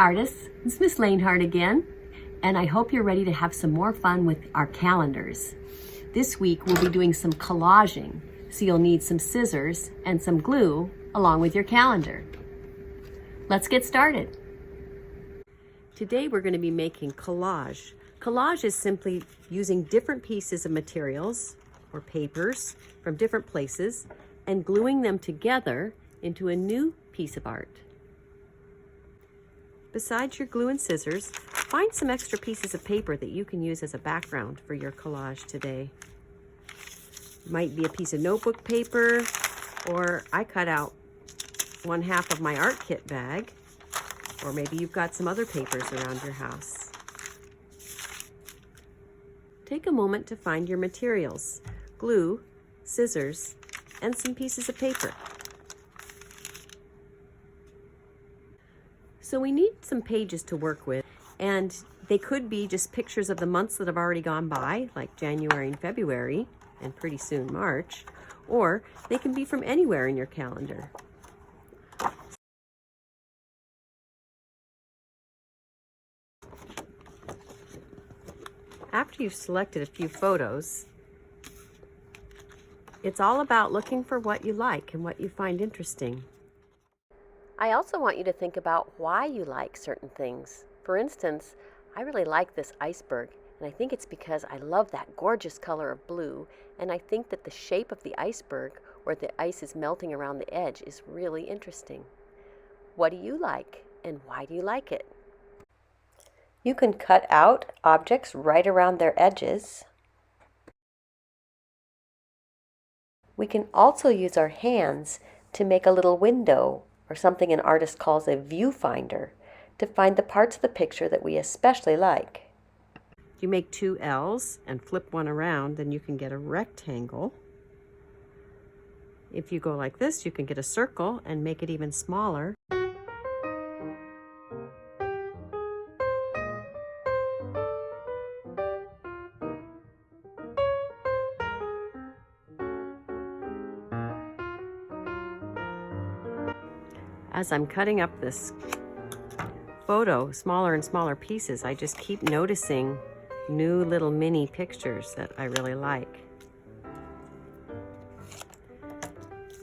artists, it's Miss Lanehart again, and I hope you're ready to have some more fun with our calendars. This week we'll be doing some collaging, so you'll need some scissors and some glue along with your calendar. Let's get started. Today we're going to be making collage. Collage is simply using different pieces of materials or papers from different places and gluing them together into a new piece of art. Besides your glue and scissors, find some extra pieces of paper that you can use as a background for your collage today. It might be a piece of notebook paper, or I cut out 1/2 of my art kit bag, or maybe you've got some other papers around your house. Take a moment to find your materials: glue, scissors, and some pieces of paper. So we need some pages to work with, and they could be just pictures of the months that have already gone by, like January and February, and pretty soon March, or they can be from anywhere in your calendar. After you've selected a few photos, it's all about looking for what you like and what you find interesting. I also want you to think about why you like certain things. For instance, I really like this iceberg, and I think it's because I love that gorgeous color of blue, and I think that the shape of the iceberg, where the ice is melting around the edge, is really interesting. What do you like, and why do you like it? You can cut out objects right around their edges. We can also use our hands to make a little window, or something an artist calls a viewfinder, to find the parts of the picture that we especially like. If you make 2 L's and flip one around, then you can get a rectangle. If you go like this, you can get a circle and make it even smaller. As I'm cutting up this photo, smaller and smaller pieces, I just keep noticing new little mini pictures that I really like.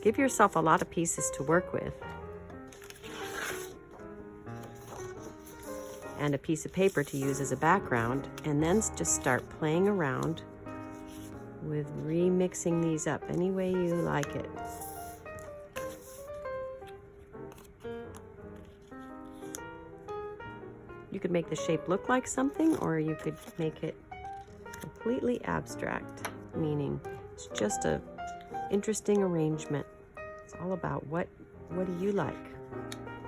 Give yourself a lot of pieces to work with, and a piece of paper to use as a background, and then just start playing around with remixing these up any way you like it. You could make the shape look like something, or you could make it completely abstract, meaning it's just a interesting arrangement. It's all about what do you like?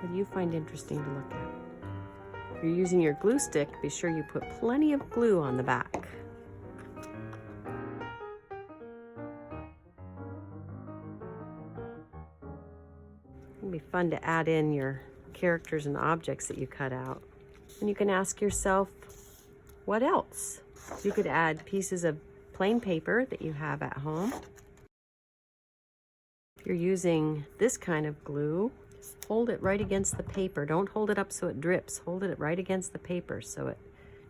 What do you find interesting to look at? If you're using your glue stick, be sure you put plenty of glue on the back. It'll be fun to add in your characters and objects that you cut out. And you can ask yourself, what else? You could add pieces of plain paper that you have at home. If you're using this kind of glue, hold it right against the paper. Don't hold it up so it drips. Hold it right against the paper so it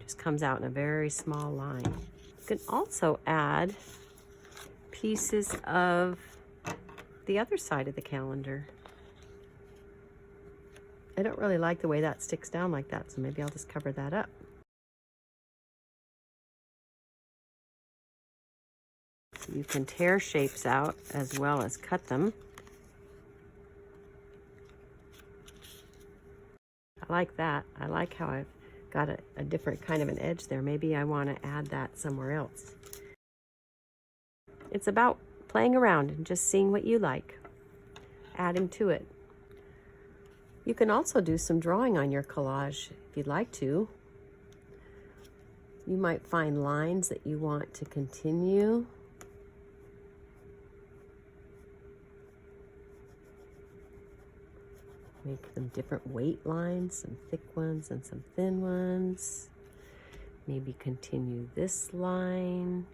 just comes out in a very small line. You can also add pieces of the other side of the calendar. I don't really like the way that sticks down like that, so maybe I'll just cover that up. You can tear shapes out as well as cut them. I like that. I like how I've got a different kind of an edge there. Maybe I want to add that somewhere else. It's about playing around and just seeing what you like, adding to it. You can also do some drawing on your collage if you'd like to. You might find lines that you want to continue. Make them different weight lines, some thick ones and some thin ones. Maybe continue this line.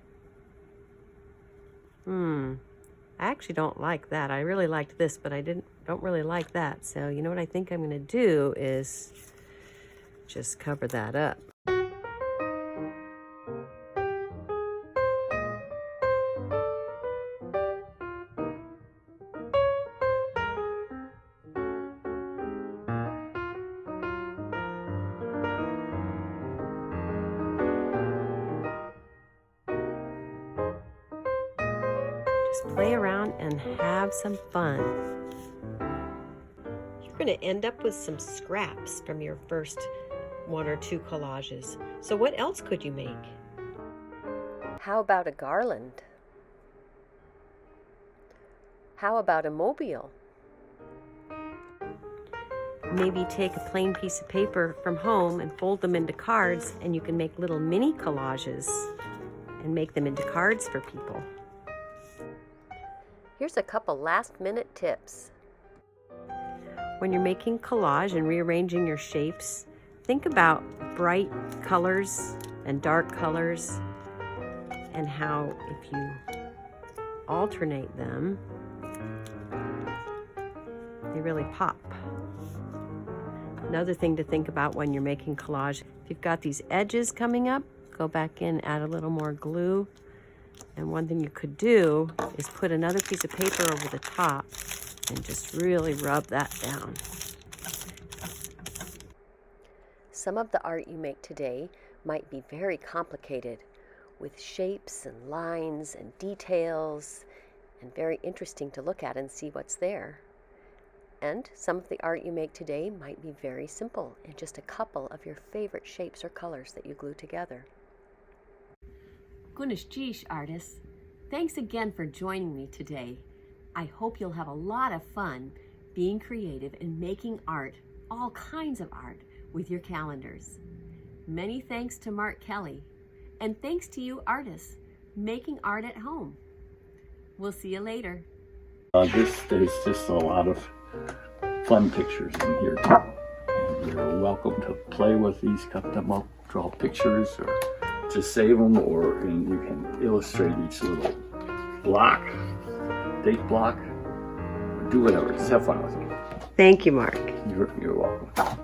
I actually don't like that. I really liked this, but I don't really like that. So you know what I think I'm going to do is just cover that up. Just play around and have some fun. You're going to end up with some scraps from your first 1 or 2 collages. So what else could you make? How about a garland? How about a mobile? Maybe take a plain piece of paper from home and fold them into cards, and you can make little mini collages and make them into cards for people. Here's a couple last-minute tips. When you're making collage and rearranging your shapes, think about bright colors and dark colors and how if you alternate them, they really pop. Another thing to think about when you're making collage, if you've got these edges coming up, go back in, add a little more glue. And one thing you could do is put another piece of paper over the top and just really rub that down. Some of the art you make today might be very complicated with shapes and lines and details and very interesting to look at and see what's there. And some of the art you make today might be very simple and just a couple of your favorite shapes or colors that you glue together. Goodness geesh, artists. Thanks again for joining me today. I hope you'll have a lot of fun being creative and making art, all kinds of art, with your calendars. Many thanks to Mark Kelly, and thanks to you artists making art at home. We'll see you later. There's just a lot of fun pictures in here too. And you're welcome to play with these, cut them up, draw pictures, or just save them, and you can illustrate each little block, date block, do whatever. Just have fun with it. Thank you, Mark. You're welcome.